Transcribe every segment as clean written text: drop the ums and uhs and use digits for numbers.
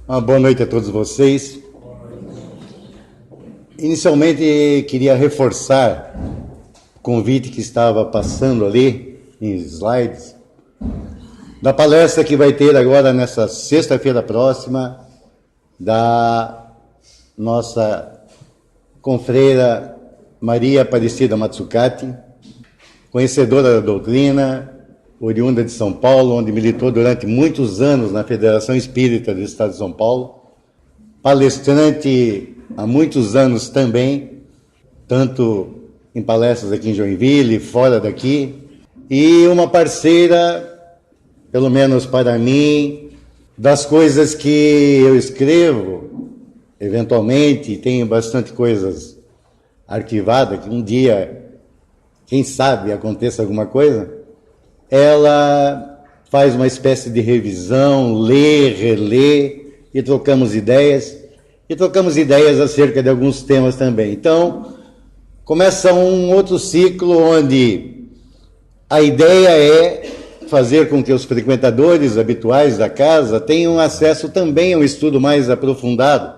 Uma boa noite a todos vocês. Inicialmente, queria reforçar o convite que estava passando ali em slides, da palestra que vai ter agora nessa sexta-feira próxima, da nossa confreira Maria Aparecida Matsukati, conhecedora da doutrina, oriunda de São Paulo, onde militou durante muitos anos na Federação Espírita do Estado de São Paulo, palestrante há muitos anos também, tanto em palestras aqui em Joinville, fora daqui, e uma parceira, pelo menos para mim, das coisas que eu escrevo, eventualmente, tenho bastante coisas arquivadas, que um dia, quem sabe, aconteça alguma coisa, ela faz uma espécie de revisão, lê, relê, e trocamos ideias acerca de alguns temas também. Então, começa um outro ciclo onde a ideia é fazer com que os frequentadores habituais da casa tenham acesso também a um estudo mais aprofundado,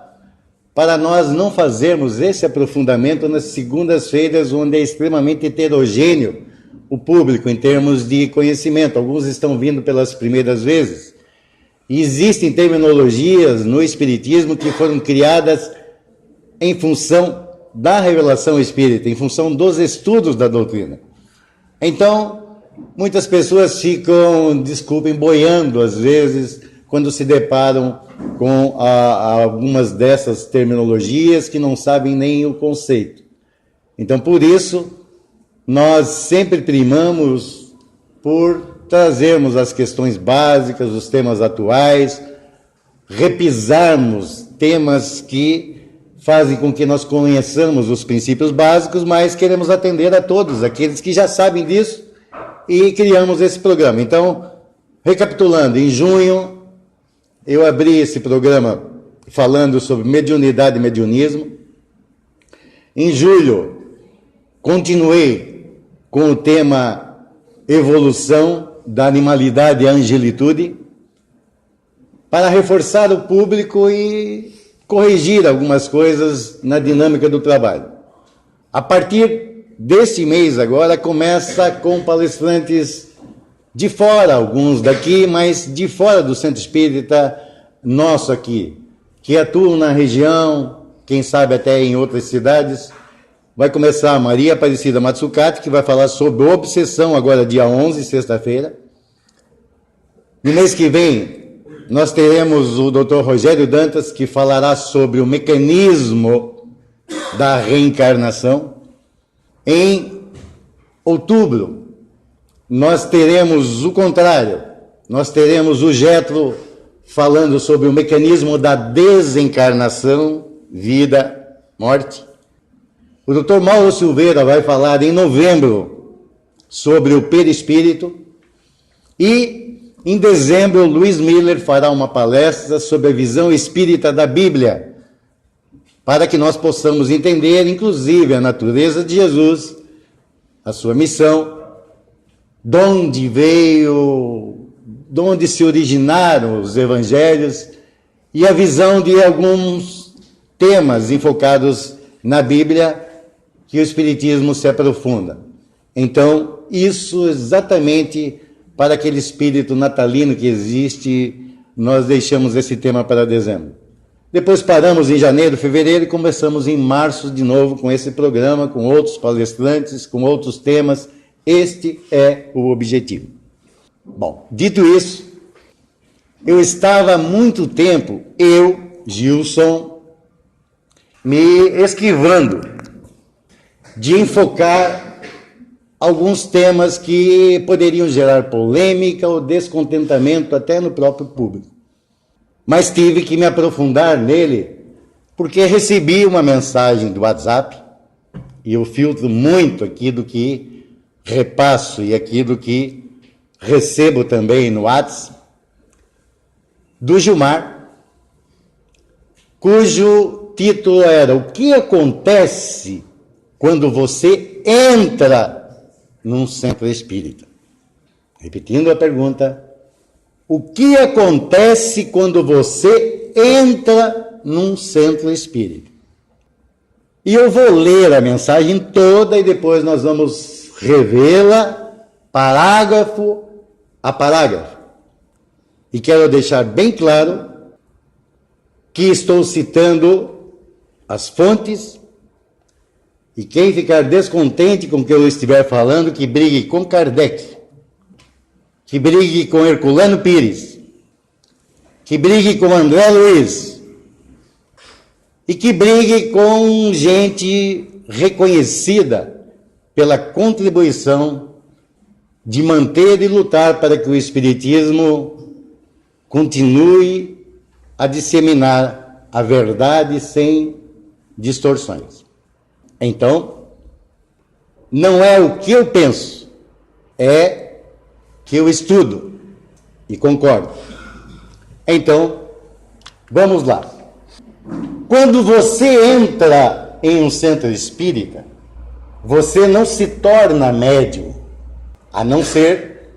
para nós não fazermos esse aprofundamento nas segundas-feiras, onde é extremamente heterogêneo o público em termos de conhecimento. Alguns estão vindo pelas primeiras vezes. E existem terminologias no Espiritismo que foram criadas em função da revelação espírita, em função dos estudos da doutrina. Então, muitas pessoas ficam, boiando às vezes, quando se deparam com algumas dessas terminologias que não sabem nem o conceito. Então, por isso, nós sempre primamos por trazermos as questões básicas, os temas atuais, repisarmos temas que fazem com que nós conheçamos os princípios básicos, mas queremos atender a todos, aqueles que já sabem disso, e criamos esse programa. Então, recapitulando, em junho, eu abri esse programa falando sobre mediunidade e mediunismo. Em julho, continuei com o tema evolução da animalidade e angelitude, para reforçar o público e corrigir algumas coisas na dinâmica do trabalho. A partir deste mês agora, começa com palestrantes de fora, alguns daqui, mas de fora do Centro Espírita nosso aqui, que atuam na região, quem sabe até em outras cidades. Vai começar a Maria Aparecida Matsukati, que vai falar sobre obsessão, agora dia 11, sexta-feira. No mês que vem, nós teremos o Dr. Rogério Dantas, que falará sobre o mecanismo da reencarnação. Em outubro, nós teremos o contrário. Nós teremos o Getro falando sobre o mecanismo da desencarnação, vida, morte. O Dr. Mauro Silveira vai falar em novembro sobre o perispírito, e em dezembro o Luiz Miller fará uma palestra sobre a visão espírita da Bíblia, para que nós possamos entender, inclusive, a natureza de Jesus, a sua missão, de onde veio, de onde se originaram os evangelhos, e a visão de alguns temas enfocados na Bíblia, que o Espiritismo se aprofunda. Então, isso exatamente para aquele espírito natalino que existe, nós deixamos esse tema para dezembro. Depois paramos em janeiro, fevereiro, e começamos em março de novo com esse programa, com outros palestrantes, com outros temas. Este é o objetivo. Bom, dito isso, eu estava há muito tempo, Gilson, me esquivando de enfocar alguns temas que poderiam gerar polêmica ou descontentamento até no próprio público. Mas tive que me aprofundar nele, porque recebi uma mensagem do WhatsApp, e eu filtro muito aquilo que repasso e aquilo que recebo também no WhatsApp, do Gilmar, cujo título era: o que acontece quando você entra num centro espírita? Repetindo a pergunta: o que acontece quando você você entra num centro espírita. E eu vou ler a mensagem toda e depois nós vamos revê-la parágrafo a parágrafo. E quero deixar bem claro que estou citando as fontes, e quem ficar descontente com o que eu estiver falando, que brigue com Kardec, que brigue com Herculano Pires, que brigue com André Luiz, e que brigue com gente reconhecida pela contribuição de manter e lutar para que o Espiritismo continue a disseminar a verdade sem distorções. Então, não é o que eu penso, é que eu estudo e concordo. Então, vamos lá. Quando você entra em um centro espírita, você não se torna médium, a não ser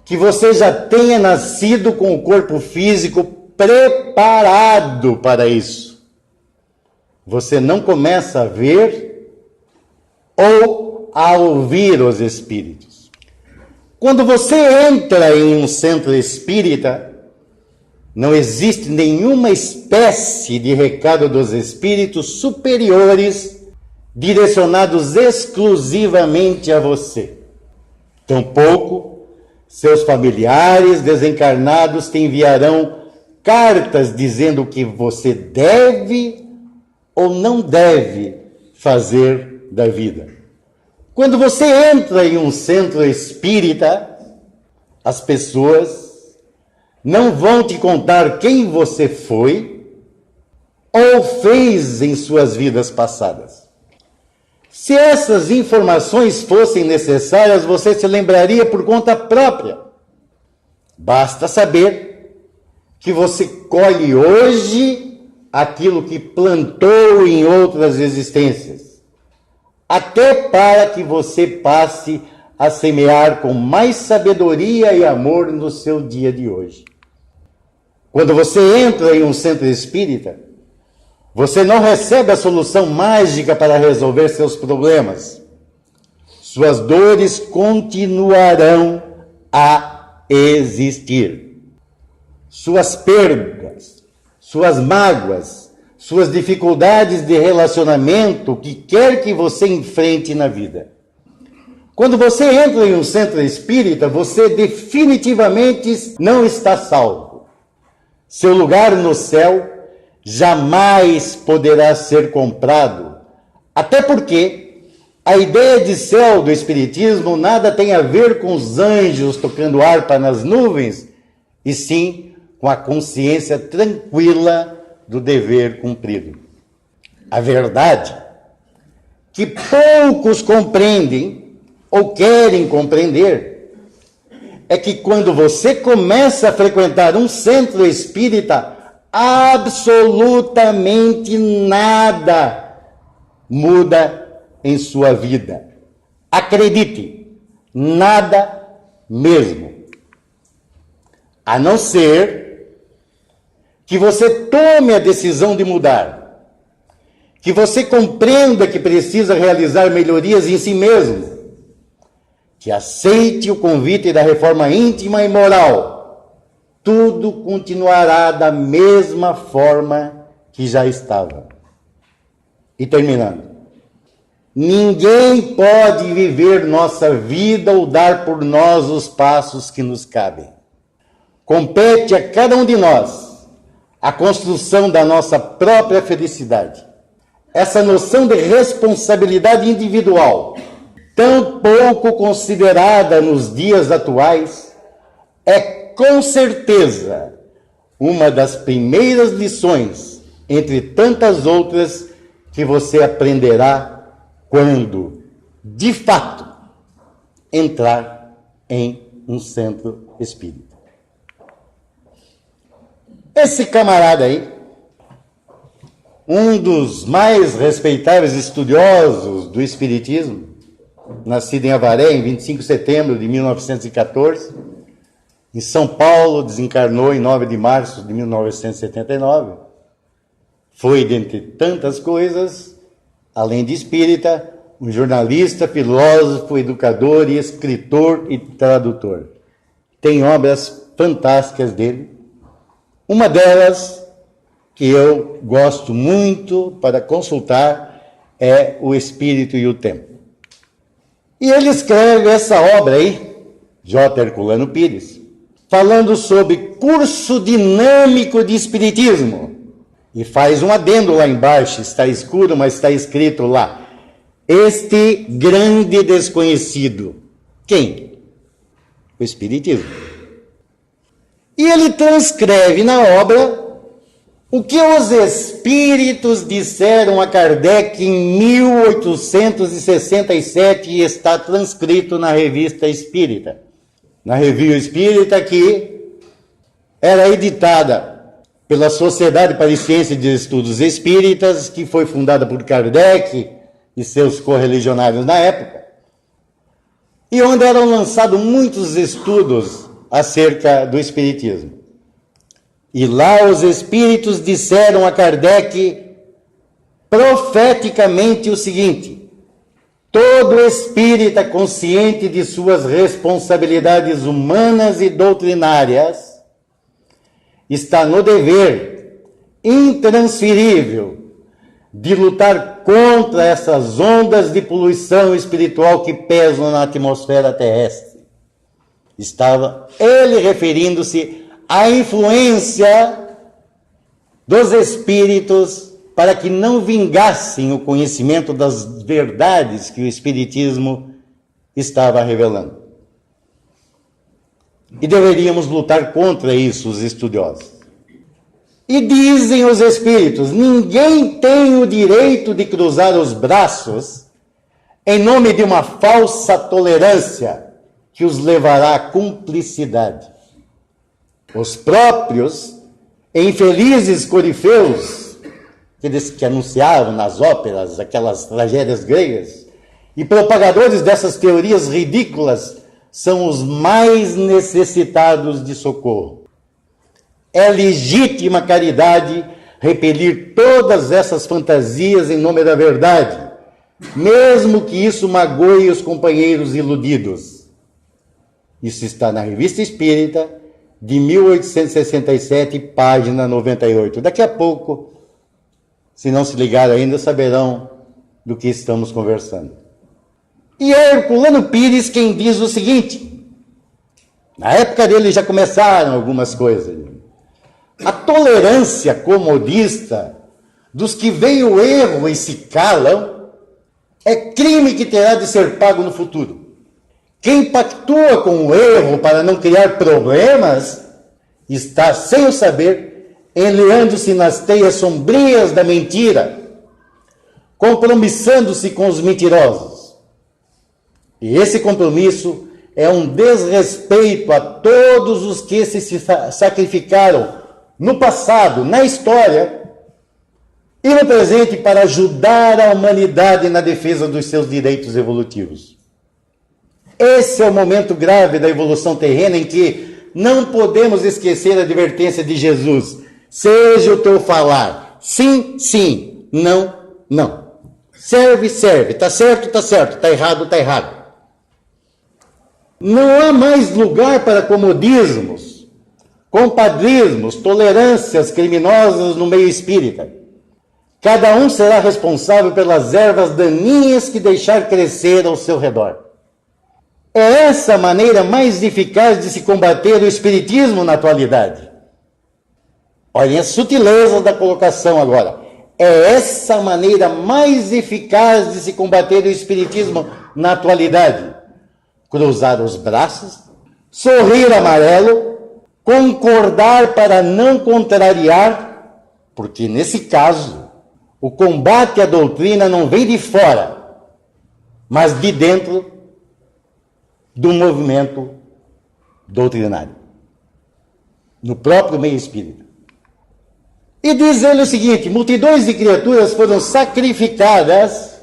que você já tenha nascido com o corpo físico preparado para isso. Você não começa a ver ou a ouvir os espíritos. Quando você entra em um centro espírita, não existe nenhuma espécie de recado dos espíritos superiores direcionados exclusivamente a você. Tampouco seus familiares desencarnados te enviarão cartas dizendo o que você deve ou não deve fazer da vida. Quando você entra em um centro espírita, as pessoas não vão te contar quem você foi ou fez em suas vidas passadas. Se essas informações fossem necessárias, você se lembraria por conta própria. Basta saber que você colhe hoje aquilo que plantou em outras existências, até para que você passe a semear com mais sabedoria e amor no seu dia de hoje. Quando você entra em um centro espírita, você não recebe a solução mágica para resolver seus problemas. Suas dores continuarão a existir. Suas perdas, suas mágoas, suas dificuldades de relacionamento, que quer que você enfrente na vida. Quando você entra em um centro espírita, você definitivamente não está salvo. Seu lugar no céu jamais poderá ser comprado, até porque a ideia de céu do Espiritismo nada tem a ver com os anjos tocando harpa nas nuvens, e sim com a consciência tranquila do dever cumprido. A verdade que poucos compreendem ou querem compreender é que quando você começa a frequentar um centro espírita, absolutamente nada muda em sua vida. Acredite, nada mesmo. A não ser que você tome a decisão de mudar, que você compreenda que precisa realizar melhorias em si mesmo, que aceite o convite da reforma íntima e moral, tudo continuará da mesma forma que já estava. E terminando, ninguém pode viver nossa vida ou dar por nós os passos que nos cabem. Compete a cada um de nós a construção da nossa própria felicidade. Essa noção de responsabilidade individual, tão pouco considerada nos dias atuais, é com certeza uma das primeiras lições, entre tantas outras, que você aprenderá quando, de fato, entrar em um centro espírita. Esse camarada aí, um dos mais respeitáveis estudiosos do Espiritismo, nascido em Avaré, em 25 de setembro de 1914, em São Paulo, desencarnou em 9 de março de 1979. Foi, dentre tantas coisas, além de espírita, um jornalista, filósofo, educador e escritor e tradutor. Tem obras fantásticas dele. Uma delas, que eu gosto muito para consultar, é O Espírito e o Tempo. E ele escreve essa obra aí, J. Herculano Pires, falando sobre curso dinâmico de espiritismo. E faz um adendo lá embaixo, está escuro, mas está escrito lá: este grande desconhecido. Quem? O Espiritismo. E ele transcreve na obra o que os espíritos disseram a Kardec em 1867 e está transcrito na Revista Espírita. Na Revista Espírita, que era editada pela Sociedade para a Ciência de Estudos Espíritas, que foi fundada por Kardec e seus correligionários na época, e onde eram lançados muitos estudos acerca do Espiritismo. E lá os espíritos disseram a Kardec profeticamente o seguinte: todo espírita consciente de suas responsabilidades humanas e doutrinárias está no dever intransferível de lutar contra essas ondas de poluição espiritual que pesam na atmosfera terrestre. Estava ele referindo-se à influência dos espíritos para que não vingassem o conhecimento das verdades que o Espiritismo estava revelando. E deveríamos lutar contra isso, os estudiosos. E dizem os espíritos: ninguém tem o direito de cruzar os braços em nome de uma falsa tolerância que os levará à cumplicidade. Os próprios infelizes corifeus, aqueles que anunciavam nas óperas aquelas tragédias gregas, e propagadores dessas teorias ridículas, são os mais necessitados de socorro. É legítima caridade repelir todas essas fantasias em nome da verdade, mesmo que isso magoe os companheiros iludidos. Isso está na Revista Espírita, de 1867, página 98. Daqui a pouco, se não se ligar ainda, saberão do que estamos conversando. E é Herculano Pires quem diz o seguinte: na época dele já começaram algumas coisas. A tolerância comodista dos que veem o erro e se calam é crime que terá de ser pago no futuro. Quem pactua com o erro para não criar problemas está, sem o saber, enleando-se nas teias sombrias da mentira, compromissando-se com os mentirosos. E esse compromisso é um desrespeito a todos os que se sacrificaram no passado, na história e no presente para ajudar a humanidade na defesa dos seus direitos evolutivos. Esse é o momento grave da evolução terrena em que não podemos esquecer a advertência de Jesus: seja o teu falar sim, sim, não, não. Serve, serve, tá certo, tá errado, tá errado. Não há mais lugar para comodismos, compadrismos, tolerâncias criminosas no meio espírita. Cada um será responsável pelas ervas daninhas que deixar crescer ao seu redor. É essa a maneira mais eficaz de se combater o espiritismo na atualidade. Olhem a sutileza da colocação agora. É essa a maneira mais eficaz de se combater o espiritismo na atualidade. Cruzar os braços, sorrir amarelo, concordar para não contrariar, porque nesse caso o combate à doutrina não vem de fora, mas de dentro do movimento doutrinário, no próprio meio espírita. E diz ele o seguinte: multidões de criaturas foram sacrificadas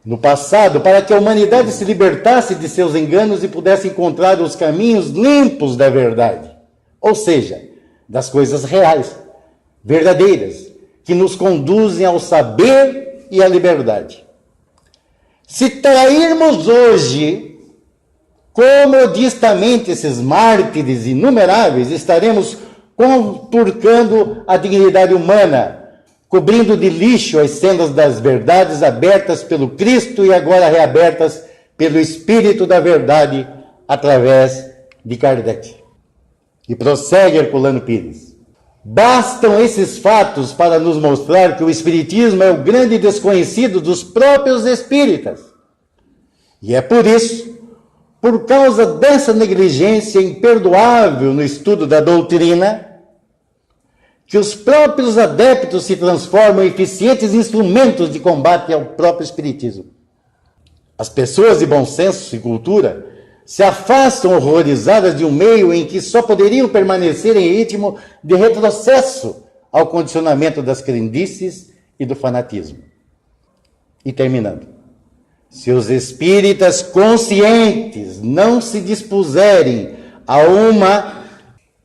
no passado, para que a humanidade se libertasse de seus enganos e pudesse encontrar os caminhos limpos da verdade, ou seja, das coisas reais, verdadeiras, que nos conduzem ao saber e à liberdade. Se trairmos hoje comodistamente esses mártires inumeráveis, estaremos conturcando a dignidade humana, cobrindo de lixo as sendas das verdades abertas pelo Cristo e agora reabertas pelo Espírito da Verdade através de Kardec. E prossegue Herculano Pires. Bastam esses fatos para nos mostrar que o Espiritismo é o grande desconhecido dos próprios espíritas. E é por isso, por causa dessa negligência imperdoável no estudo da doutrina, que os próprios adeptos se transformam em eficientes instrumentos de combate ao próprio espiritismo. As pessoas de bom senso e cultura se afastam horrorizadas de um meio em que só poderiam permanecer em ritmo de retrocesso ao condicionamento das crendices e do fanatismo. E terminando, se os espíritas conscientes não se dispuserem a uma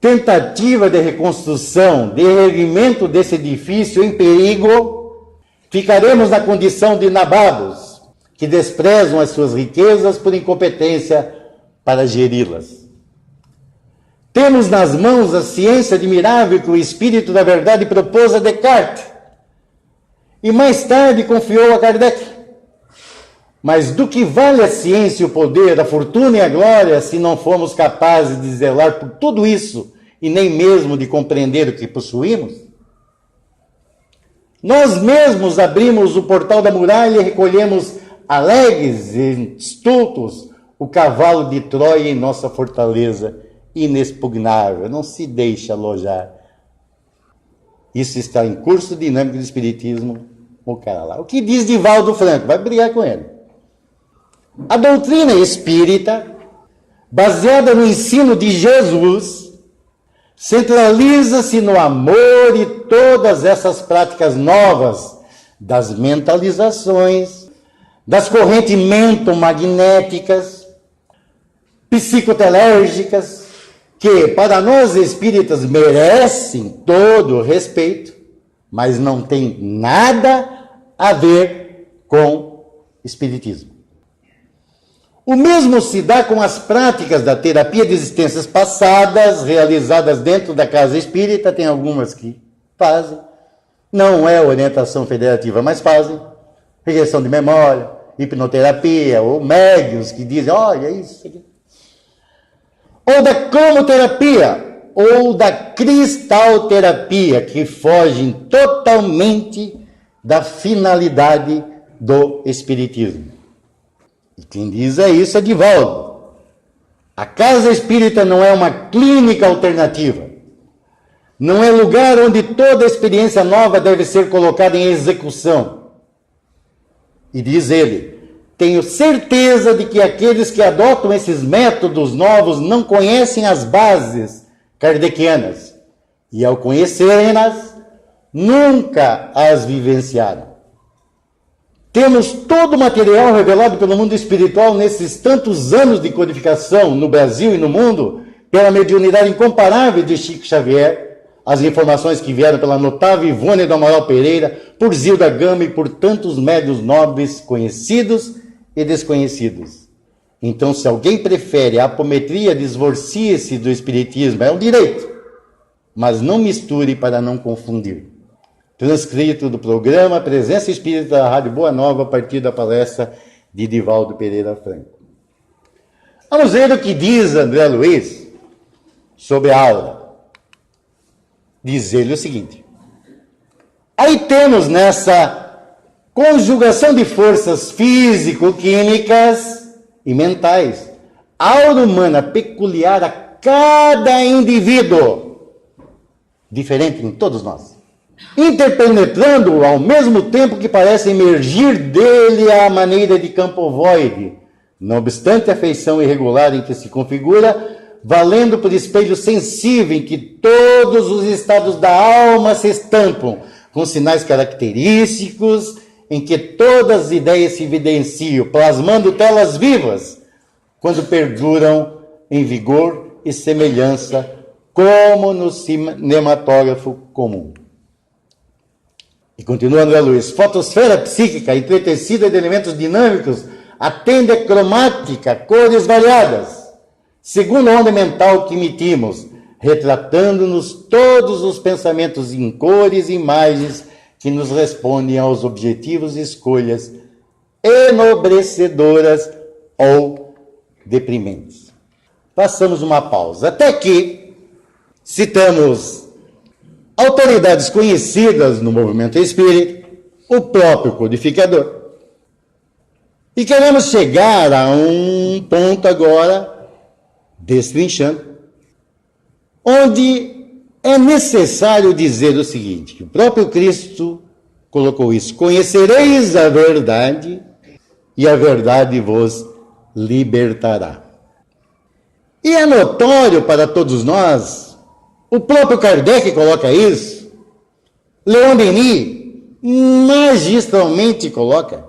tentativa de reconstrução, de erguimento desse edifício em perigo, ficaremos na condição de nabados, que desprezam as suas riquezas por incompetência para geri-las. Temos nas mãos a ciência admirável que o Espírito da Verdade propôs a Descartes, e mais tarde confiou a Kardec. Mas do que vale a ciência, o poder, a fortuna e a glória, se não formos capazes de zelar por tudo isso e nem mesmo de compreender o que possuímos? Nós mesmos abrimos o portal da muralha e recolhemos alegres e estultos o cavalo de Troia em nossa fortaleza inexpugnável. Não se deixe alojar. Isso está em curso dinâmico do Espiritismo, o cara lá. O que diz Divaldo Franco? Vai brigar com ele. A doutrina espírita, baseada no ensino de Jesus, centraliza-se no amor e todas essas práticas novas das mentalizações, das correntes mentomagnéticas, psicotelérgicas, que para nós espíritas merecem todo o respeito, mas não tem nada a ver com espiritismo. O mesmo se dá com as práticas da terapia de existências passadas, realizadas dentro da casa espírita, tem algumas que fazem, não é orientação federativa, mas fazem, regressão de memória, hipnoterapia, ou médiuns que dizem, olha isso aqui. Ou da cromoterapia, ou da cristalterapia, que fogem totalmente da finalidade do espiritismo. E quem diz isso é Divaldo. A casa espírita não é uma clínica alternativa. Não é lugar onde toda experiência nova deve ser colocada em execução. E diz ele, tenho certeza de que aqueles que adotam esses métodos novos não conhecem as bases kardecianas. E ao conhecerem-nas, nunca as vivenciaram. Temos todo o material revelado pelo mundo espiritual nesses tantos anos de codificação no Brasil e no mundo, pela mediunidade incomparável de Chico Xavier, as informações que vieram pela notável Ivone do Amaral Pereira, por Zilda Gama e por tantos médiuns nobres conhecidos e desconhecidos. Então, se alguém prefere a apometria, divorcie-se do espiritismo, é um direito, mas não misture para não confundir. Transcrito do programa Presença Espírita da Rádio Boa Nova, a partir da palestra de Divaldo Pereira Franco. Vamos ver o que diz André Luiz sobre a aura. Diz ele o seguinte: aí temos nessa conjugação de forças físico-químicas e mentais, a aura humana peculiar a cada indivíduo, diferente em todos nós, interpenetrando ao mesmo tempo que parece emergir dele à maneira de campo ovoide, não obstante a feição irregular em que se configura, valendo por espelho sensível em que todos os estados da alma se estampam, com sinais característicos em que todas as ideias se evidenciam, plasmando telas vivas, quando perduram em vigor e semelhança, como no cinematógrafo comum. E continua André Luiz, fotosfera psíquica entretecida de elementos dinâmicos atende a cromática, cores variadas, segundo a onda mental que emitimos, retratando-nos todos os pensamentos em cores e imagens que nos respondem aos objetivos e escolhas enobrecedoras ou deprimentes. Passamos uma pausa. Até aqui, citamos autoridades conhecidas no movimento espírita, o próprio codificador. E queremos chegar a um ponto agora, destrinchando, onde é necessário dizer o seguinte, que o próprio Cristo colocou isso, conhecereis a verdade e a verdade vos libertará. E é notório para todos nós, o próprio Kardec coloca isso, Leon Denis magistralmente coloca,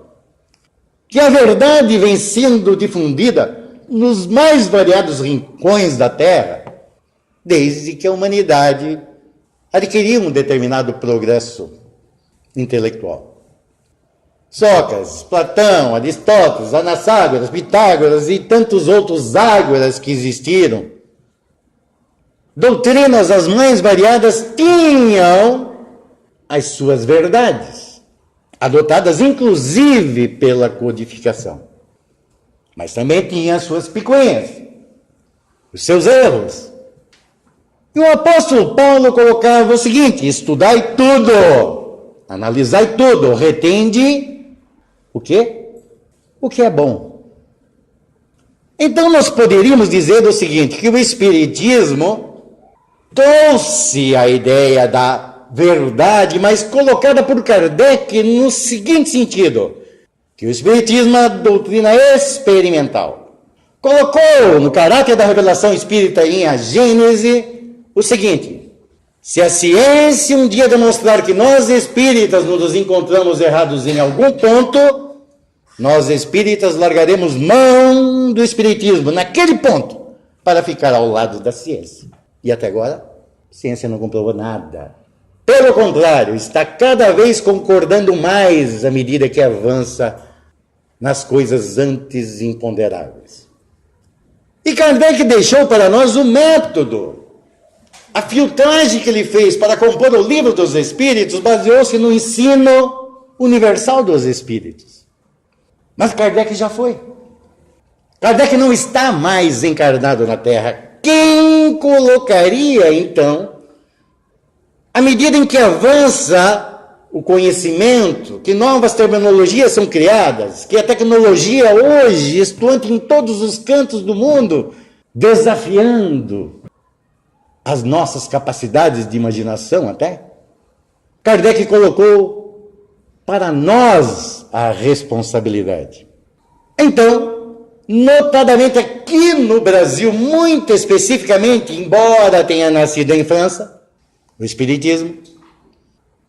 que a verdade vem sendo difundida nos mais variados rincões da Terra, desde que a humanidade adquiriu um determinado progresso intelectual. Sócrates, Platão, Aristóteles, Anaxágoras, Pitágoras e tantos outros ágoras que existiram, doutrinas as mais variadas tinham as suas verdades, adotadas inclusive pela codificação. Mas também tinha as suas picuinhas, os seus erros. E o apóstolo Paulo colocava o seguinte, estudai tudo, analisai tudo, retende o quê? O que é bom. Então nós poderíamos dizer o seguinte, que o Espiritismo trouxe a ideia da verdade, mas colocada por Kardec no seguinte sentido, que o Espiritismo é uma doutrina experimental. Colocou no caráter da revelação espírita em A Gênese o seguinte, se a ciência um dia demonstrar que nós espíritas nos encontramos errados em algum ponto, nós espíritas largaremos mão do espiritismo naquele ponto para ficar ao lado da ciência. E até agora, a ciência não comprovou nada. Pelo contrário, está cada vez concordando mais à medida que avança nas coisas antes imponderáveis. E Kardec deixou para nós o método. A filtragem que ele fez para compor o livro dos Espíritos baseou-se no ensino universal dos Espíritos. Mas Kardec já foi. Kardec não está mais encarnado na Terra. Quem colocaria, então, à medida em que avança o conhecimento, que novas terminologias são criadas, que a tecnologia hoje estuante em todos os cantos do mundo, desafiando as nossas capacidades de imaginação até, Kardec colocou para nós a responsabilidade. Então, notadamente aqui no Brasil, muito especificamente, embora tenha nascido em França, o Espiritismo,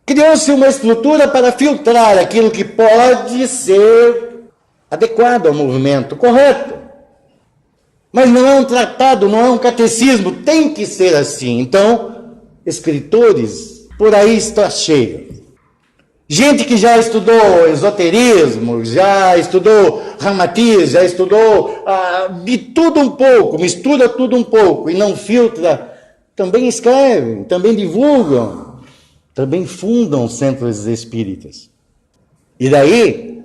criou-se uma estrutura para filtrar aquilo que pode ser adequado ao movimento correto. Mas não é um tratado, não é um catecismo, tem que ser assim. Então, escritores, por aí está cheio. Gente que já estudou esoterismo, já estudou ramatiz, já estudou de tudo um pouco, mistura tudo um pouco e não filtra, também escrevem, também divulgam, também fundam centros espíritas. E daí,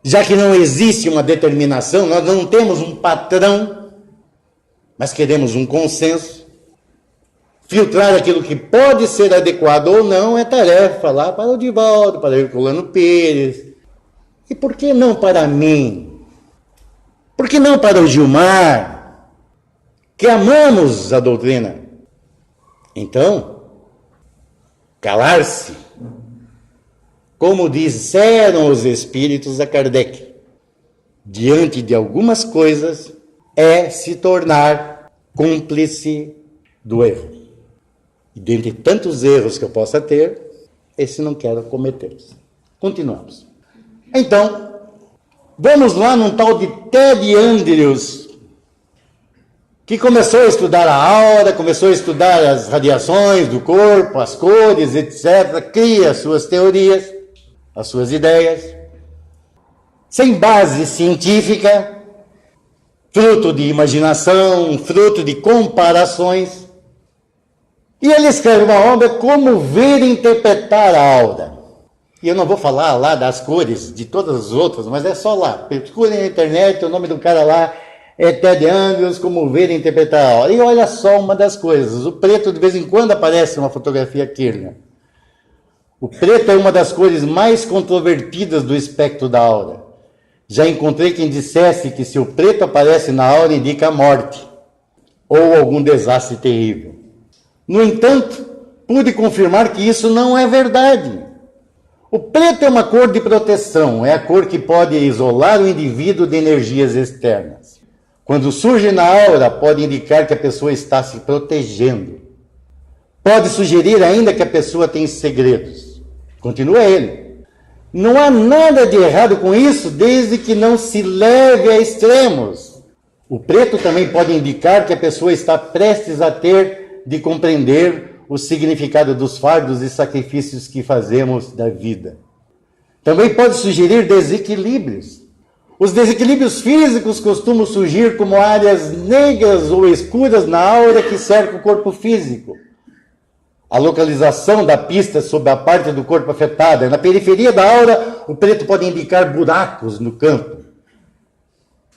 já que não existe uma determinação, nós não temos um patrão, mas queremos um consenso, filtrar aquilo que pode ser adequado ou não é tarefa lá para o Divaldo, para o Herculano Pires. E por que não para mim? Por que não para o Gilmar, que amamos a doutrina? Então, calar-se, como disseram os espíritos a Kardec, diante de algumas coisas, é se tornar cúmplice do erro. E dentre tantos erros que eu possa ter, esse não quero cometê-los. Continuamos. Então, vamos lá num tal de Ted Andrews, que começou a estudar a aura, começou a estudar as radiações do corpo, as cores, etc., cria as suas teorias, as suas ideias, sem base científica, fruto de imaginação, fruto de comparações. E ele escreve uma obra Como Ver e Interpretar a Aura. E eu não vou falar lá das cores de todas as outras, mas é só lá. Procurem na internet, o nome do cara lá é Ted Andrews, Como Ver e Interpretar a Aura. E olha só uma das coisas, o preto de vez em quando aparece numa fotografia Kirlian. O preto é uma das cores mais controvertidas do espectro da aura. Já encontrei quem dissesse que se o preto aparece na aura indica a morte ou algum desastre terrível. No entanto, pude confirmar que isso não é verdade. O preto é uma cor de proteção, é a cor que pode isolar o indivíduo de energias externas. Quando surge na aura, pode indicar que a pessoa está se protegendo. Pode sugerir ainda que a pessoa tem segredos. Continua ele. Não há nada de errado com isso, desde que não se leve a extremos. O preto também pode indicar que a pessoa está prestes a ter de compreender o significado dos fardos e sacrifícios que fazemos da vida. Também pode sugerir desequilíbrios. Os desequilíbrios físicos costumam surgir como áreas negras ou escuras na aura que cerca o corpo físico. A localização da pista sobre a parte do corpo afetada. Na periferia da aura, o preto pode indicar buracos no campo.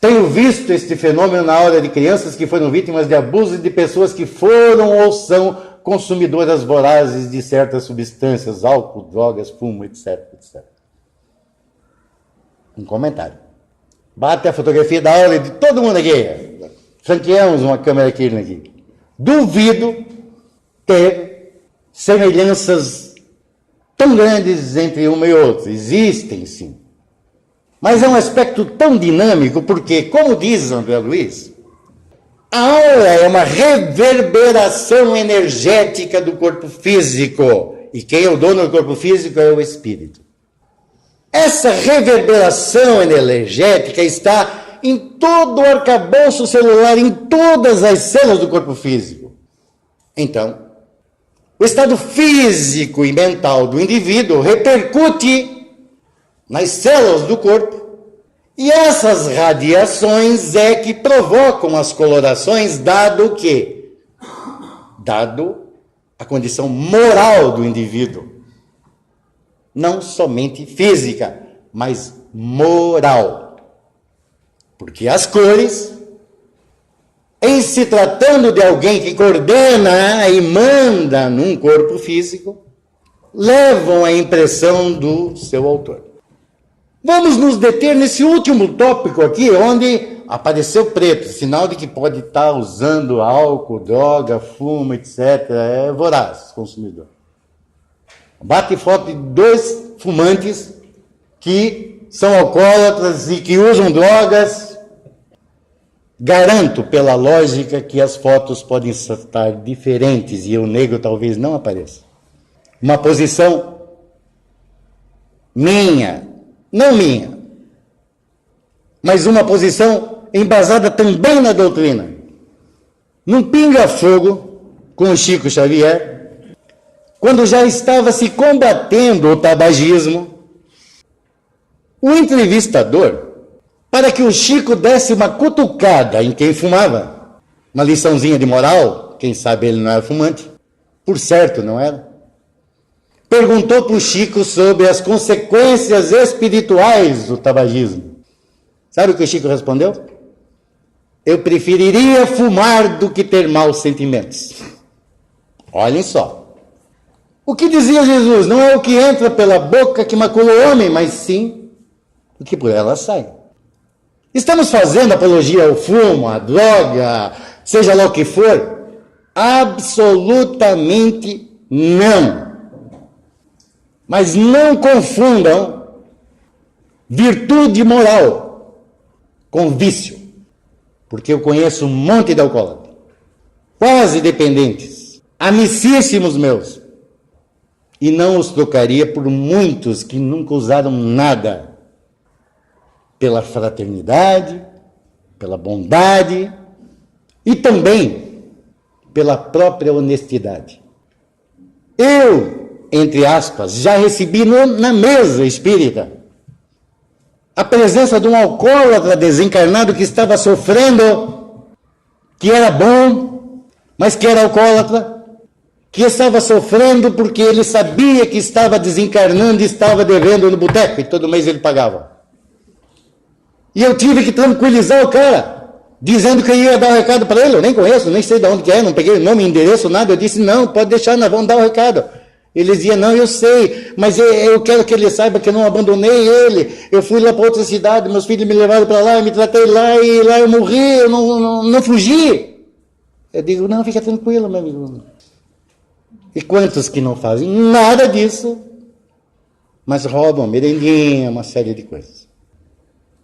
Tenho visto este fenômeno na aura de crianças que foram vítimas de abuso e de pessoas que foram ou são consumidoras vorazes de certas substâncias, álcool, drogas, fumo, etc, etc. Um comentário. Bate a fotografia da aura de todo mundo aqui. Franqueamos uma câmera aqui. Duvido ter semelhanças tão grandes entre uma e outra. Existem, sim. Mas é um aspecto tão dinâmico porque, como diz André Luiz, a aura é uma reverberação energética do corpo físico. E quem é o dono do corpo físico é o espírito. Essa reverberação energética está em todo o arcabouço celular, em todas as células do corpo físico. Então, o estado físico e mental do indivíduo repercute nas células do corpo, e essas radiações é que provocam as colorações, dado o quê? Dado a condição moral do indivíduo. Não somente física, mas moral. Porque as cores, em se tratando de alguém que coordena e manda num corpo físico, levam a impressão do seu autor. Vamos nos deter nesse último tópico aqui, onde apareceu preto, sinal de que pode estar usando álcool, droga, fumo, etc. É voraz, consumidor. Bate foto de 2 fumantes que são alcoólatras e que usam drogas. Garanto, pela lógica, que as fotos podem estar diferentes e o negro talvez não apareça. Uma posição minha, não minha, mas uma posição embasada também na doutrina. Num pinga-fogo com o Chico Xavier, quando já estava se combatendo o tabagismo, o entrevistador, para que o Chico desse uma cutucada em quem fumava, uma liçãozinha de moral, quem sabe ele não era fumante, por certo não era, perguntou para o Chico sobre as consequências espirituais do tabagismo. Sabe o que o Chico respondeu? Eu preferiria fumar do que ter maus sentimentos. Olhem só. O que dizia Jesus? Não é o que entra pela boca que macula o homem, mas sim o que por ela sai. Estamos fazendo apologia ao fumo, à droga, seja lá o que for? Absolutamente não. Mas não confundam virtude moral com vício. Porque eu conheço um monte de alcoólatras, quase dependentes, amicíssimos meus, e não os trocaria por muitos que nunca usaram nada pela fraternidade, pela bondade e também pela própria honestidade. Eu, entre aspas, já recebi na mesa espírita a presença de um alcoólatra desencarnado que estava sofrendo, que era bom, mas que era alcoólatra, que estava sofrendo porque ele sabia que estava desencarnando e estava devendo no boteco, e todo mês ele pagava. E eu tive que tranquilizar o cara, dizendo que eu ia dar o recado para ele. Eu nem conheço, nem sei de onde que é, não peguei nome, endereço, nada. Eu disse, não, pode deixar, nós vamos dar o recado. Ele dizia, não, eu sei, mas eu quero que ele saiba que eu não abandonei ele. Eu fui lá para outra cidade, meus filhos me levaram para lá, eu me tratei lá, e lá eu morri, eu não fugi. Eu digo, não, fica tranquilo, meu amigo. E quantos que não fazem nada disso, mas roubam merendinha, uma série de coisas.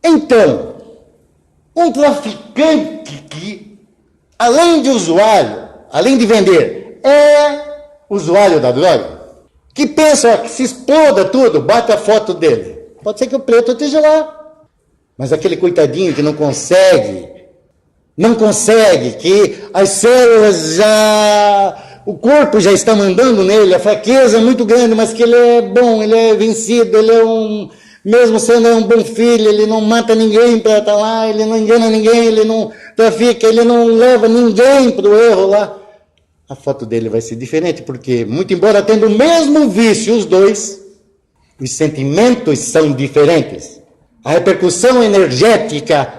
Então, um traficante que, além de usuário, além de vender, é usuário da droga, que pensa que se exploda tudo, bate a foto dele. Pode ser que o preto esteja lá, mas aquele coitadinho que não consegue, que as células já, o corpo já está mandando nele, a fraqueza é muito grande, mas que ele é bom, ele é vencido, ele é mesmo sendo um bom filho, ele não mata ninguém para estar lá, ele não engana ninguém, ele não trafica, ele não leva ninguém para o erro lá. A foto dele vai ser diferente, porque, muito embora tendo o mesmo vício, os dois, os sentimentos são diferentes. A repercussão energética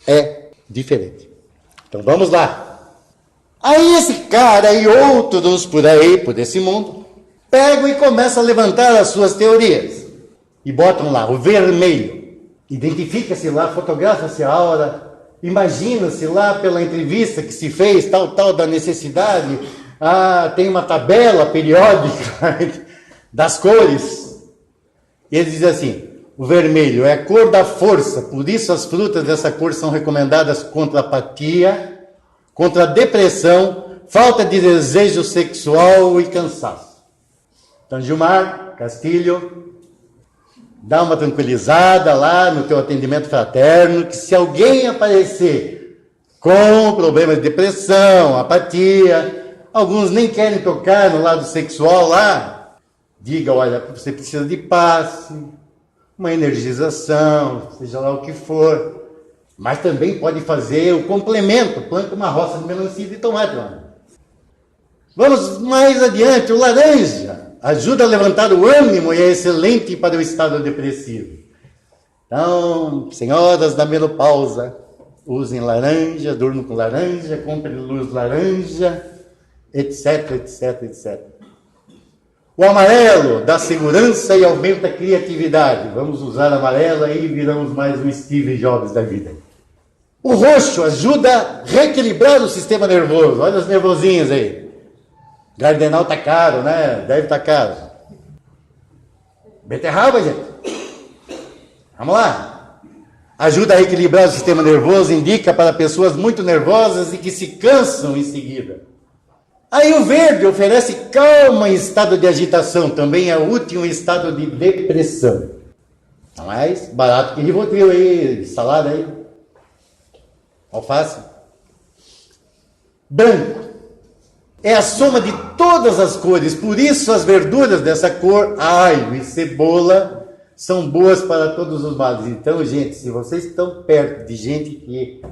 é diferente. Então vamos lá. Aí esse cara e outros por aí, por esse mundo, pegam e começam a levantar as suas teorias. E botam lá o vermelho. Identifica-se lá, fotografa-se a aura. Imagina-se lá pela entrevista que se fez, tal da necessidade, tem uma tabela periódica das cores. E ele diz assim, o vermelho é a cor da força, por isso as frutas dessa cor são recomendadas contra a apatia, contra a depressão, falta de desejo sexual e cansaço. Então, Gilmar Castilho, dá uma tranquilizada lá no teu atendimento fraterno, que se alguém aparecer com problemas de depressão, apatia, alguns nem querem tocar no lado sexual lá, diga, olha, você precisa de passe, uma energização, seja lá o que for, mas também pode fazer o complemento, planta uma roça de melancia e tomate lá. Vamos mais adiante, o laranja. Ajuda a levantar o ânimo e é excelente para o estado depressivo. Então, senhoras da menopausa, usem laranja, durmam com laranja, comprem luz laranja, etc, etc, etc. O amarelo dá segurança e aumenta a criatividade. Vamos usar amarelo aí e viramos mais um Steve Jobs da vida. O roxo ajuda a reequilibrar o sistema nervoso. Olha os nervosinhos aí. Gardenal tá caro, né? Deve estar caro. Beterraba, gente. Vamos lá. Ajuda a reequilibrar o sistema nervoso, indica para pessoas muito nervosas e que se cansam em seguida. Aí o verde oferece calma em estado de agitação, também é útil em estado de depressão. Mais barato que Rivotril aí, salada aí. Alface. Branco. É a soma de todas as cores, por isso as verduras dessa cor, alho e cebola, são boas para todos os males. Então, gente, se vocês estão perto de gente que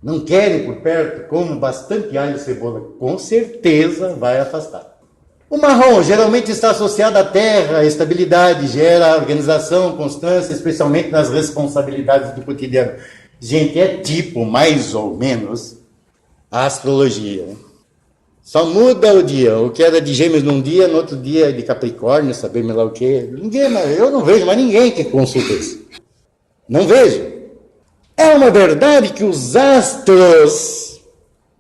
não querem por perto, como bastante alho e cebola, com certeza vai afastar. O marrom geralmente está associado à terra, à estabilidade, gera organização, constância, especialmente nas responsabilidades do cotidiano. Gente, é tipo, mais ou menos, a astrologia, né? Só muda o dia. O que era de Gêmeos num dia, no outro dia é de Capricórnio, saber lá o quê. Eu não vejo mais ninguém que consulta isso. Não vejo. É uma verdade que os astros,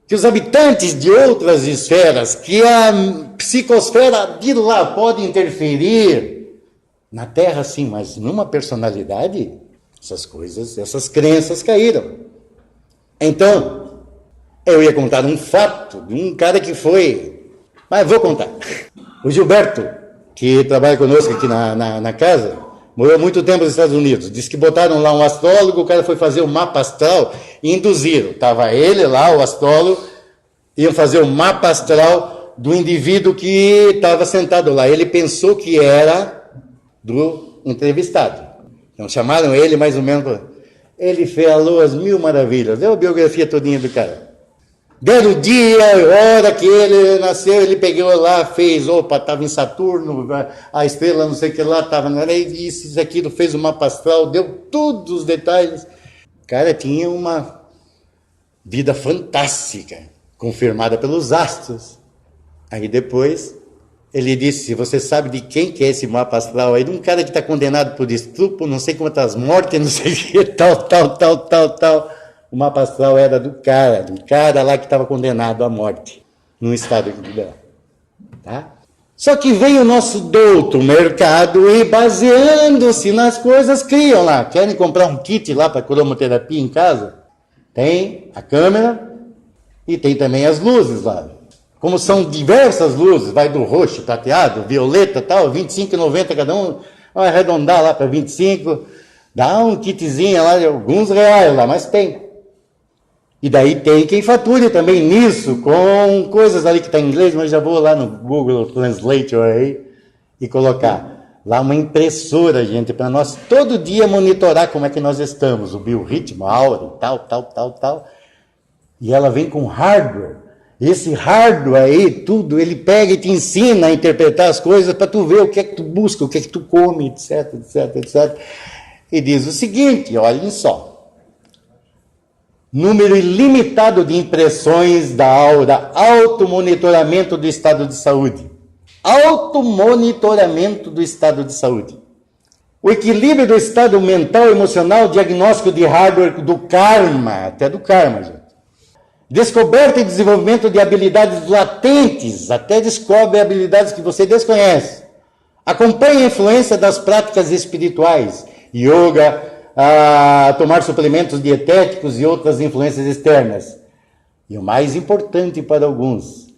que os habitantes de outras esferas, que a psicosfera de lá pode interferir na Terra, sim, mas numa personalidade, essas coisas, essas crenças caíram. Então, eu ia contar um fato de um cara que foi... Mas vou contar. O Gilberto, que trabalha conosco aqui na casa, morou muito tempo nos Estados Unidos. Diz que botaram lá um astrólogo, o cara foi fazer o mapa astral e induziram. Estava ele lá, o astrólogo, iam fazer o mapa astral do indivíduo que estava sentado lá. Ele pensou que era do entrevistado. Então chamaram ele mais ou menos. Ele falou as mil maravilhas. Deu a biografia todinha do cara. Deram o dia, a hora que ele nasceu, ele pegou lá, fez, estava em Saturno, a estrela não sei o que lá, estava, isso, aquilo, fez o mapa astral, deu todos os detalhes. O cara tinha uma vida fantástica, confirmada pelos astros. Aí depois, ele disse, você sabe de quem que é esse mapa astral aí? De um cara que está condenado por estupro, não sei quantas mortes, não sei o que, tal. O mapa astral era do cara lá que estava condenado à morte, num estado equilibrado. Tá? Só que vem o nosso douto mercado e, baseando-se nas coisas, criam lá. Querem comprar um kit lá para cromoterapia em casa? Tem a câmera e tem também as luzes lá. Como são diversas luzes, vai do roxo, prateado, violeta, tal, R$25,90 cada um, vai arredondar lá para 25, dá um kitzinho lá de alguns reais lá, mas tem. E daí tem quem fature também nisso, com coisas ali que está em inglês, mas já vou lá no Google Translator aí e colocar. Lá uma impressora, gente, para nós todo dia monitorar como é que nós estamos, o biorritmo, a aura, tal. E ela vem com hardware. Esse hardware aí, tudo, ele pega e te ensina a interpretar as coisas para tu ver o que é que tu busca, o que é que tu come, etc. E diz o seguinte, olhem só. Número ilimitado de impressões da aura, automonitoramento do estado de saúde. Automonitoramento do estado de saúde. O equilíbrio do estado mental e emocional, diagnóstico de hardware do karma, até do karma, gente. Descoberta e desenvolvimento de habilidades latentes, até descobre habilidades que você desconhece. Acompanha a influência das práticas espirituais, yoga, a tomar suplementos dietéticos e outras influências externas. E o mais importante para alguns,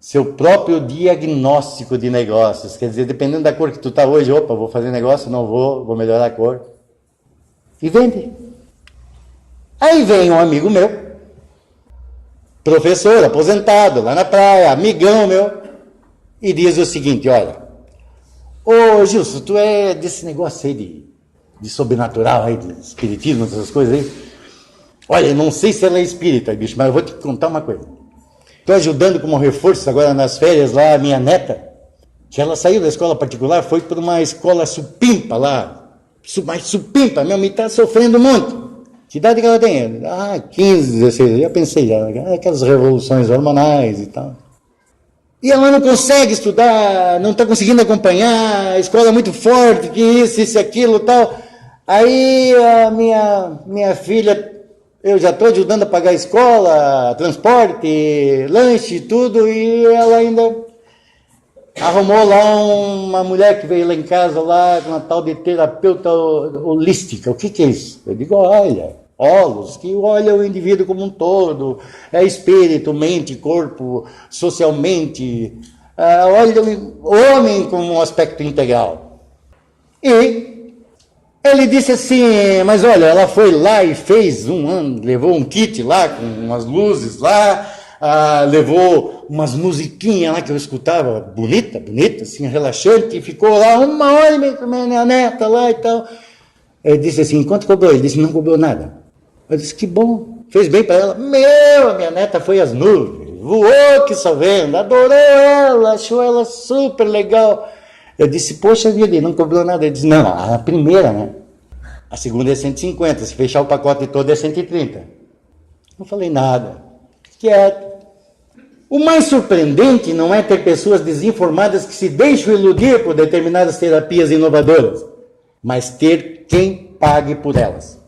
seu próprio diagnóstico de negócios. Quer dizer, dependendo da cor que tu está hoje, vou fazer negócio, não vou melhorar a cor. E vende. Aí vem um amigo meu, professor, aposentado, lá na praia, amigão meu, e diz o seguinte, olha, ô Gilson, tu é desse negócio aí de sobrenatural, aí, de espiritismo, essas coisas aí. Olha, eu não sei se ela é espírita, bicho, mas eu vou te contar uma coisa. Estou ajudando como reforço agora nas férias lá a minha neta, que ela saiu da escola particular, foi para uma escola supimpa lá, mais supimpa mesmo, e está sofrendo muito. Que idade que ela tem? 15, 16, já pensei, aquelas revoluções hormonais e tal. E ela não consegue estudar, não está conseguindo acompanhar, a escola é muito forte, que isso, aquilo e tal. Aí a minha filha, eu já estou ajudando a pagar a escola, transporte, lanche, tudo, e ela ainda arrumou lá uma mulher que veio lá em casa, lá, uma tal de terapeuta holística. O que é isso? Eu digo, olha, Holos, que olha o indivíduo como um todo, é espírito, mente, corpo, socialmente, olha o homem como um aspecto integral. E ele disse assim, mas olha, ela foi lá e fez levou um kit lá com umas luzes lá, levou umas musiquinhas lá que eu escutava, bonita, assim, relaxante, e ficou lá 1h30 com a minha neta lá e tal. Ele disse assim, quanto cobrou? Ele disse, não cobrou nada. Eu disse, que bom, fez bem para ela. A minha neta foi às nuvens, voou que só vendo, adorou ela, achou ela super legal. Eu disse, poxa vida, não cobrou nada. Ele disse, não, a primeira, né? A segunda é 150, se fechar o pacote todo é 130. Não falei nada, quieto. O mais surpreendente não é ter pessoas desinformadas que se deixam iludir por determinadas terapias inovadoras, mas ter quem pague por elas.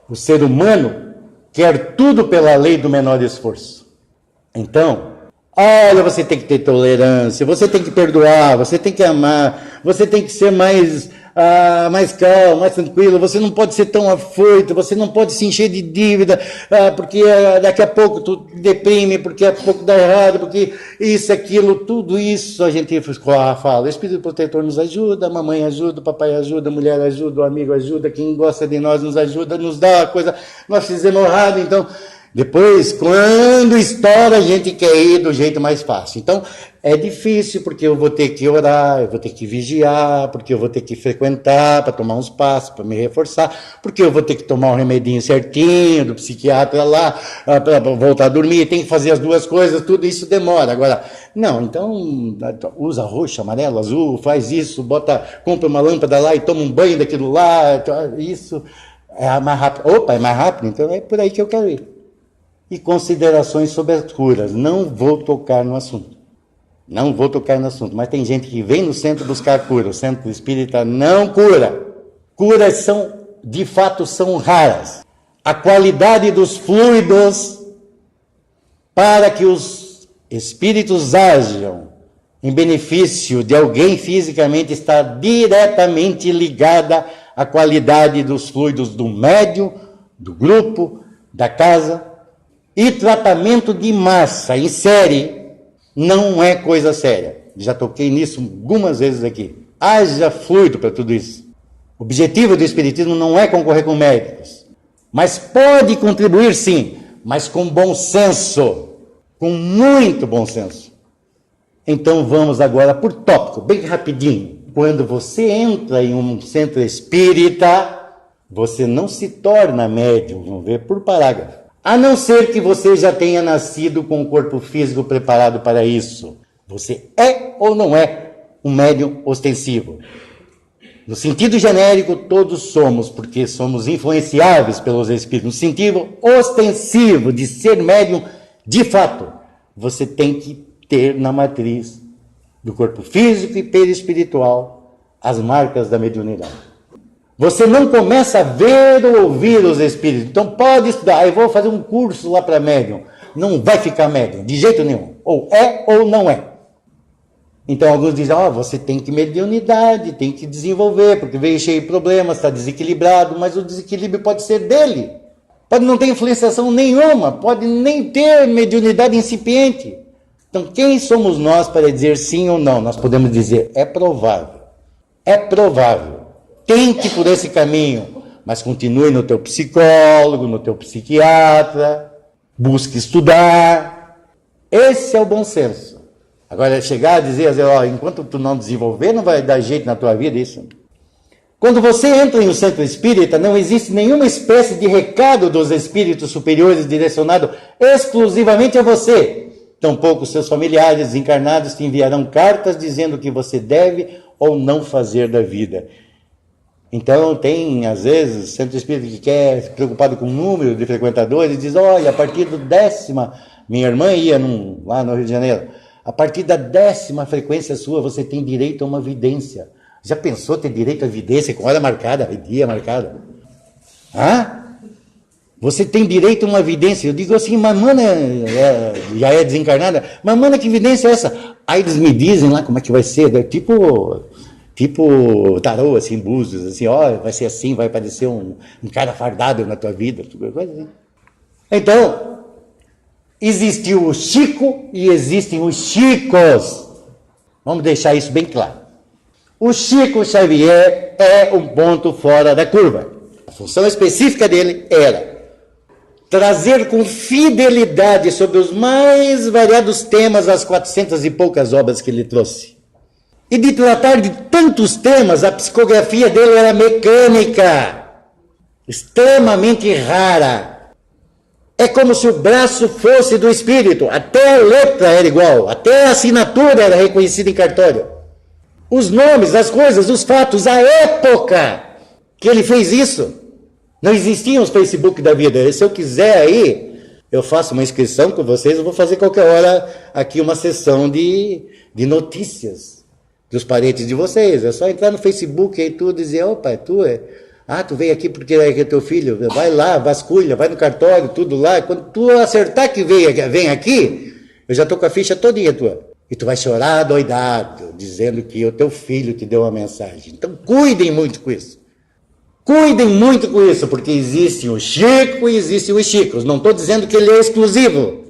O ser humano quer tudo pela lei do menor esforço. Então, olha, você tem que ter tolerância, você tem que perdoar, você tem que amar, você tem que ser mais mais calmo, mais tranquilo, você não pode ser tão afoito, você não pode se encher de dívida, porque daqui a pouco tu deprime, porque daqui a pouco dá errado, porque isso, aquilo, tudo isso a gente fala. O Espírito Protetor nos ajuda, a mamãe ajuda, o papai ajuda, a mulher ajuda, o amigo ajuda, quem gosta de nós nos ajuda, nos dá a coisa, nós fizemos errado, então... Depois, quando estoura, a gente quer ir do jeito mais fácil. Então, é difícil, porque eu vou ter que orar, eu vou ter que vigiar, porque eu vou ter que frequentar para tomar uns passos, para me reforçar, porque eu vou ter que tomar um remedinho certinho do psiquiatra lá, para voltar a dormir, tem que fazer as duas coisas, tudo isso demora. Agora, não, então, usa roxo, amarelo, azul, faz isso, compra uma lâmpada lá e toma um banho daquilo lá, isso é mais rápido. Opa, é mais rápido? Então é por aí que eu quero ir. E considerações sobre as curas. Não vou tocar no assunto. Não vou tocar no assunto. Mas tem gente que vem no centro buscar cura. O centro espírita não cura. Curas de fato, são raras. A qualidade dos fluidos para que os espíritos ajam em benefício de alguém fisicamente está diretamente ligada à qualidade dos fluidos do médium, do grupo, da casa. E tratamento de massa em série não é coisa séria. Já toquei nisso algumas vezes aqui. Haja fluido para tudo isso. O objetivo do Espiritismo não é concorrer com médicos, mas pode contribuir sim, mas com bom senso, com muito bom senso. Então vamos agora por tópico, bem rapidinho. Quando você entra em um centro espírita, você não se torna médium, vamos ver por parágrafo. A não ser que você já tenha nascido com o corpo físico preparado para isso. Você é ou não é um médium ostensivo? No sentido genérico, todos somos, porque somos influenciáveis pelos espíritos. No sentido ostensivo de ser médium, de fato, você tem que ter na matriz do corpo físico e perispiritual as marcas da mediunidade. Você não começa a ver ou ouvir os espíritos. Então pode estudar. Eu vou fazer um curso lá para médium. Não vai ficar médium, de jeito nenhum. Ou é ou não é. Então alguns dizem, você tem que mediunidade, tem que desenvolver, porque veio cheio de problemas, está desequilibrado, mas o desequilíbrio pode ser dele. Pode não ter influenciação nenhuma, pode nem ter mediunidade incipiente. Então quem somos nós para dizer sim ou não? Nós podemos dizer, é provável. É provável. Tente por esse caminho, mas continue no teu psicólogo, no teu psiquiatra, busque estudar. Esse é o bom senso. Agora, chegar a dizer, enquanto tu não desenvolver, não vai dar jeito na tua vida isso. Quando você entra em um centro espírita, não existe nenhuma espécie de recado dos espíritos superiores direcionado exclusivamente a você. Tampouco seus familiares encarnados te enviarão cartas dizendo o que você deve ou não fazer da vida. Então tem, às vezes, centro espírita que quer, preocupado com o número de frequentadores, diz, olha, a partir do 10ª, minha irmã ia lá no Rio de Janeiro, a partir da 10ª frequência sua, você tem direito a uma vidência. Já pensou ter direito à vidência com hora marcada, dia marcada? Você tem direito a uma vidência. Eu digo assim, mas mana, já é desencarnada, mas mana, que vidência é essa? Aí eles me dizem lá como é que vai ser, tipo tarô, assim, búzios, assim, vai ser assim, vai aparecer um cara fardado na tua vida, coisa assim. Então, existiu o Chico e existem os Chicos. Vamos deixar isso bem claro. O Chico Xavier é um ponto fora da curva. A função específica dele era trazer com fidelidade sobre os mais variados temas as 400 e poucas obras que ele trouxe. E de tratar de tantos temas, a psicografia dele era mecânica, extremamente rara. É como se o braço fosse do espírito, até a letra era igual, até a assinatura era reconhecida em cartório. Os nomes, as coisas, os fatos, a época que ele fez isso. Não existiam os Facebook da vida. Se eu quiser aí, eu faço uma inscrição com vocês, eu vou fazer qualquer hora aqui uma sessão de notícias dos parentes de vocês. É só entrar no Facebook e tudo e dizer, opa, tu veio aqui porque é teu filho, vai lá, vasculha, vai no cartório, tudo lá. Quando tu acertar que vem aqui, eu já estou com a ficha todinha tua. E tu vai chorar doidado, dizendo que o teu filho te deu uma mensagem. Então cuidem muito com isso. Cuidem muito com isso, porque existe o Chico e existe os Chicos. Não estou dizendo que ele é exclusivo.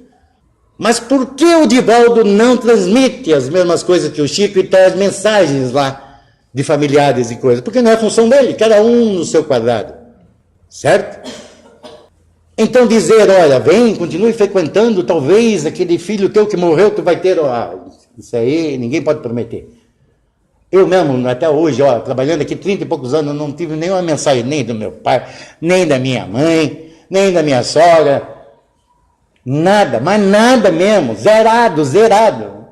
Mas por que o Divaldo não transmite as mesmas coisas que o Chico e traz mensagens lá de familiares e coisas? Porque não é função dele, cada um no seu quadrado. Certo? Então dizer, olha, vem, continue frequentando, talvez aquele filho teu que morreu, tu vai ter... isso aí ninguém pode prometer. Eu mesmo, até hoje, trabalhando aqui 30 e poucos anos, não tive nenhuma mensagem nem do meu pai, nem da minha mãe, nem da minha sogra. Nada, mas nada mesmo, zerado.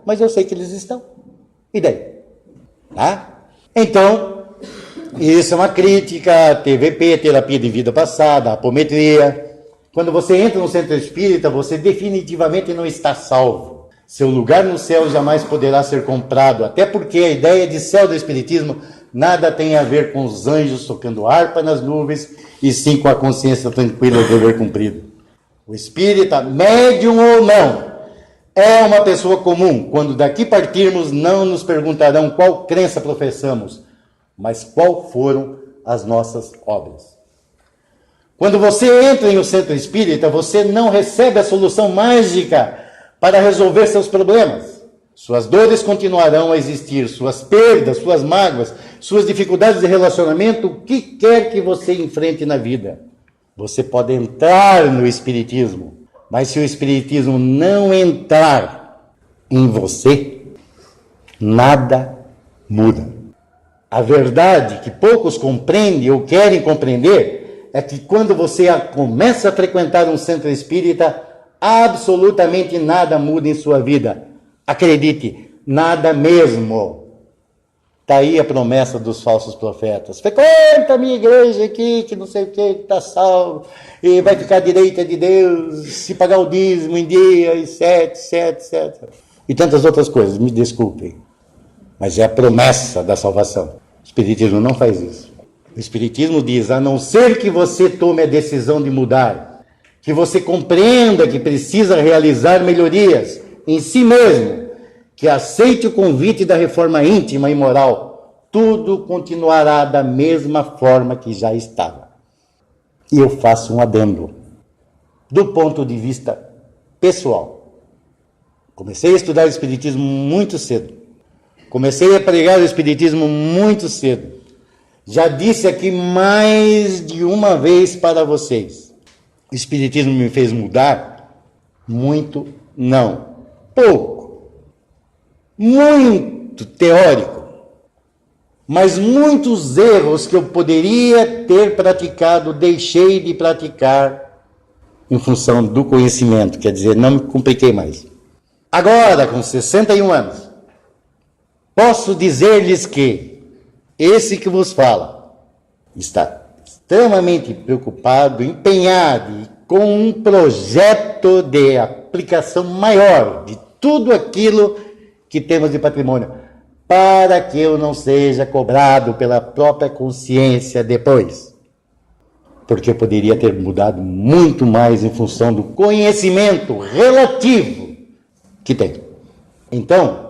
Mas eu sei que eles estão. E daí? Tá? Então, isso é uma crítica à TVP, terapia de vida passada, apometria. Quando você entra no centro espírita, você definitivamente não está salvo. Seu lugar no céu jamais poderá ser comprado, até porque a ideia de céu do espiritismo nada tem a ver com os anjos tocando harpa nas nuvens, e sim com a consciência tranquila do dever cumprido. O espírita, médium ou não, é uma pessoa comum. Quando daqui partirmos, não nos perguntarão qual crença professamos, mas qual foram as nossas obras. Quando você entra em um centro espírita, você não recebe a solução mágica para resolver seus problemas. Suas dores continuarão a existir, suas perdas, suas mágoas, suas dificuldades de relacionamento, o que quer que você enfrente na vida. Você pode entrar no espiritismo, mas se o espiritismo não entrar em você, nada muda. A verdade que poucos compreendem ou querem compreender é que quando você começa a frequentar um centro espírita, absolutamente nada muda em sua vida. Acredite, nada mesmo. Está aí a promessa dos falsos profetas. Frequenta a minha igreja aqui, que não sei o que, está salvo, e vai ficar à direita de Deus, se pagar o dízimo em dia, etc. E tantas outras coisas, me desculpem. Mas é a promessa da salvação. O Espiritismo não faz isso. O Espiritismo diz, a não ser que você tome a decisão de mudar, que você compreenda que precisa realizar melhorias em si mesmo, que aceite o convite da reforma íntima e moral, tudo continuará da mesma forma que já estava. E eu faço um adendo. Do ponto de vista pessoal, comecei a estudar o Espiritismo muito cedo. Comecei a pregar o Espiritismo muito cedo. Já disse aqui mais de uma vez para vocês. O Espiritismo me fez mudar? Muito não. Pouco. Muito teórico. Mas muitos erros que eu poderia ter praticado, deixei de praticar em função do conhecimento. Quer dizer, não me compliquei mais. Agora, com 61 anos, posso dizer-lhes que esse que vos fala está extremamente preocupado, empenhado e com um projeto de aplicação maior de tudo aquilo que temos de patrimônio, para que eu não seja cobrado pela própria consciência depois. Porque eu poderia ter mudado muito mais em função do conhecimento relativo que tenho. Então,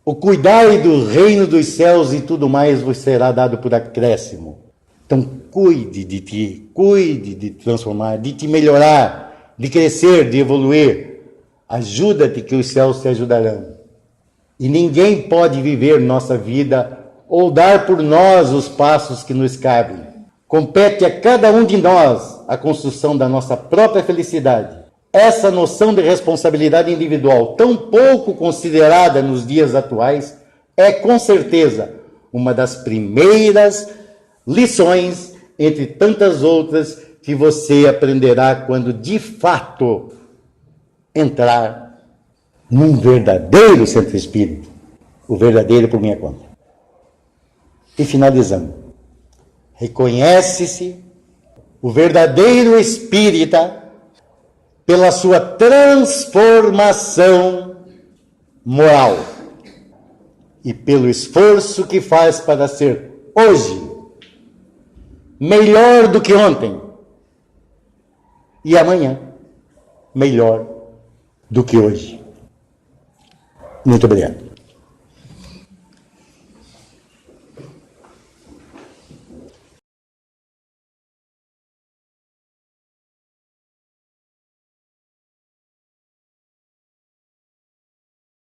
o cuidar do reino dos céus e tudo mais vos será dado por acréscimo. Então, cuide de ti, cuide de transformar, de te melhorar, de crescer, de evoluir. Ajuda-te que os céus te ajudarão. E ninguém pode viver nossa vida ou dar por nós os passos que nos cabem. Compete a cada um de nós a construção da nossa própria felicidade. Essa noção de responsabilidade individual, tão pouco considerada nos dias atuais, é com certeza uma das primeiras lições, entre tantas outras, que você aprenderá quando de fato entrar num verdadeiro centro espírita, o verdadeiro por minha conta. E finalizando, reconhece-se o verdadeiro espírita pela sua transformação moral e pelo esforço que faz para ser hoje melhor do que ontem e amanhã melhor do que hoje. Muito obrigado.